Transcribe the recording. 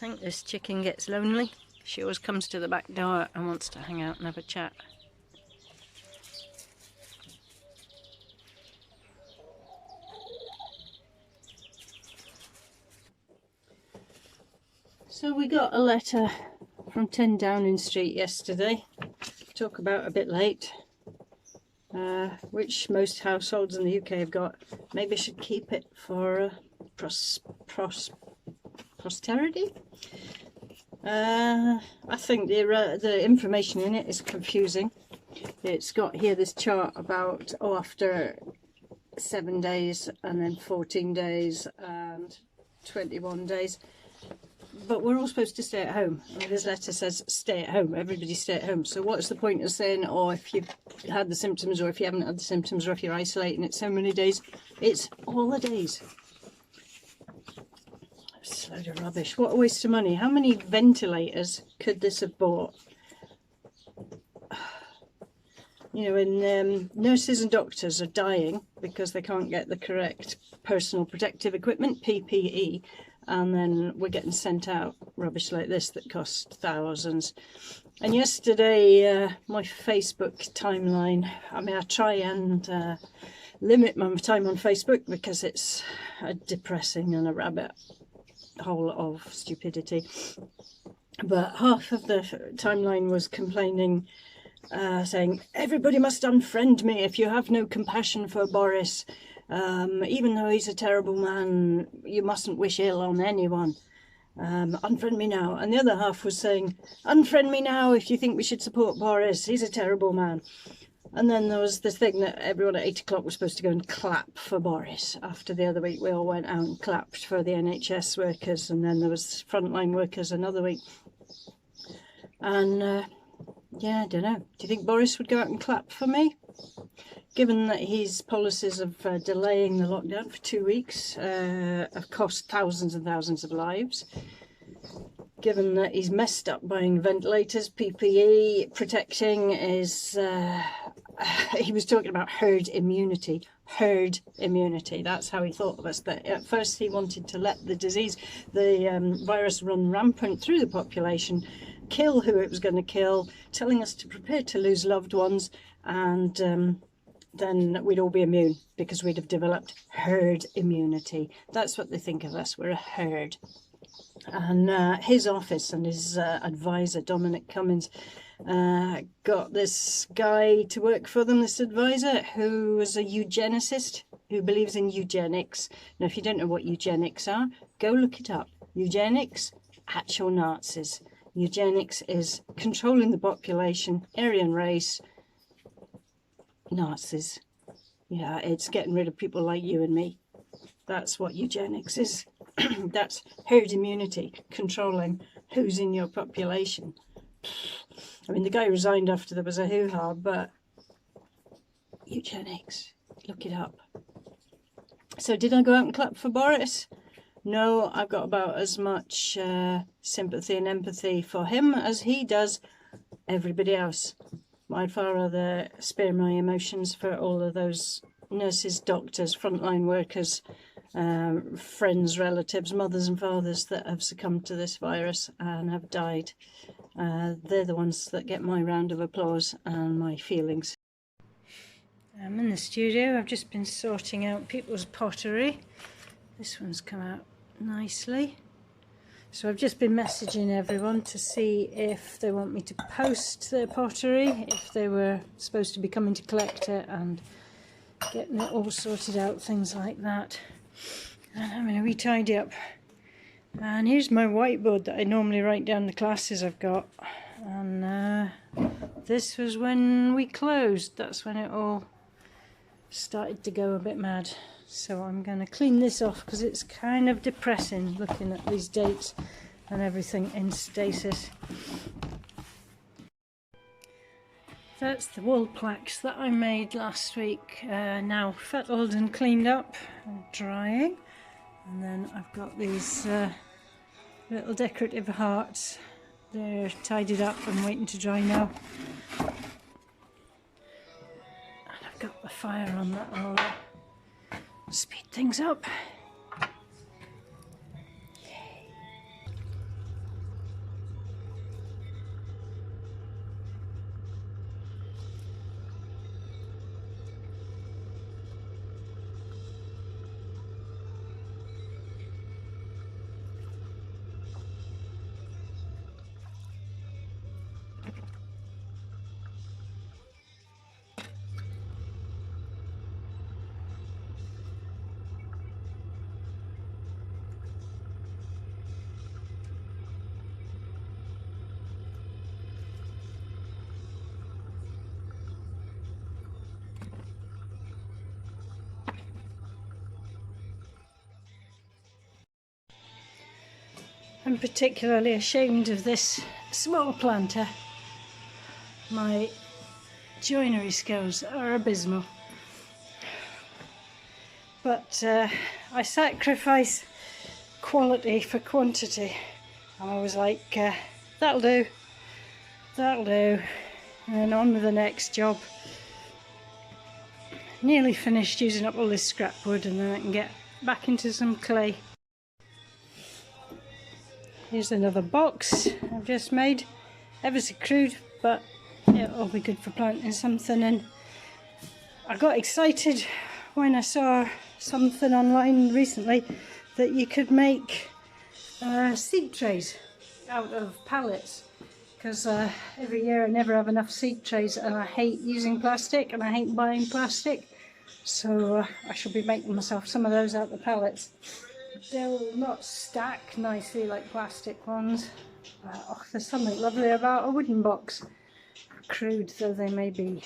think this chicken gets lonely. She always comes to the back door and wants to hang out and have a chat. So we got a letter from 10 Downing Street yesterday. Talk about a bit late. Which most households in the UK have got. Maybe I should keep it for posterity. I think the information in it is confusing. It's got here this chart about after 7 days and then 14 days and 21 days. But we're all supposed to stay at home. I mean, this letter says stay at home. Everybody stay at home. So what's the point of saying, oh, if you've had the symptoms, or if you haven't had the symptoms, or if you're isolating, it's so many days? It's all the days. It's a load of rubbish. What a waste of money. How many ventilators could this have bought? You know, when nurses and doctors are dying because they can't get the correct personal protective equipment, PPE, and then we're getting sent out rubbish like this that costs thousands. And yesterday, my Facebook timeline, I mean, I try and limit my time on Facebook because it's a depressing and a rabbit hole of stupidity. But half of the timeline was complaining, saying, everybody must unfriend me if you have no compassion for Boris. Even though he's a terrible man, you mustn't wish ill on anyone. Unfriend me now. And the other half was saying, unfriend me now if you think we should support Boris. He's a terrible man. And then there was this thing that everyone at 8 o'clock was supposed to go and clap for Boris. After the other week, we all went out and clapped for the NHS workers. And then there was frontline workers another week. And yeah, I don't know. Do you think Boris would go out and clap for me? Given that his policies of delaying the lockdown for 2 weeks have cost thousands and thousands of lives. Given that he's messed up buying ventilators, PPE, protecting his... he was talking about herd immunity. Herd immunity, that's how he thought of us. That at first he wanted to let the disease, the virus run rampant through the population, kill who it was going to kill, telling us to prepare to lose loved ones, and then we'd all be immune because we'd have developed herd immunity. That's what they think of us, we're a herd. And his office and his advisor, Dominic Cummings, got this guy to work for them, this advisor, who was a eugenicist, who believes in eugenics. Now, if you don't know what eugenics are, go look it up. Eugenics, actual Nazis. Eugenics is controlling the population, Aryan race, Nazis. Yeah, it's getting rid of people like you and me. That's what eugenics is. That's herd immunity, controlling who's in your population. I mean, the guy resigned after there was a hoo-ha, but eugenics, look it up. So did I go out and clap for Boris? No, I've got about as much sympathy and empathy for him as he does everybody else. I'd far rather spare my emotions for all of those nurses, doctors, frontline workers, friends, relatives, mothers and fathers that have succumbed to this virus and have died. They're the ones that get my round of applause and my feelings. I'm in the studio. I've just been sorting out people's pottery. This one's come out nicely. So I've just been messaging everyone to see if they want me to post their pottery, if they were supposed to be coming to collect it, and getting it all sorted out, things like that. And I'm going to re-tidy up. And here's my whiteboard that I normally write down the classes I've got. And this was when we closed. That's when it all started to go a bit mad. So I'm going to clean this off because it's kind of depressing looking at these dates and everything in stasis. That's the wall plaques that I made last week, now fettled and cleaned up and drying. And then I've got these little decorative hearts. They're tidied up and waiting to dry now. And I've got the fire on that all. Speed things up. I'm particularly ashamed of this small planter. My joinery skills are abysmal. But I sacrifice quality for quantity. I was like, that'll do, and then on with the next job. Nearly finished using up all this scrap wood, and then I can get back into some clay. Here's another box I've just made, ever so crude, but it'll be good for planting something in. I got excited when I saw something online recently that you could make seed trays out of pallets, because every year I never have enough seed trays, and I hate using plastic and I hate buying plastic, so I shall be making myself some of those out of pallets. They'll not stack nicely like plastic ones. Oh, there's something lovely about a wooden box, crude though they may be.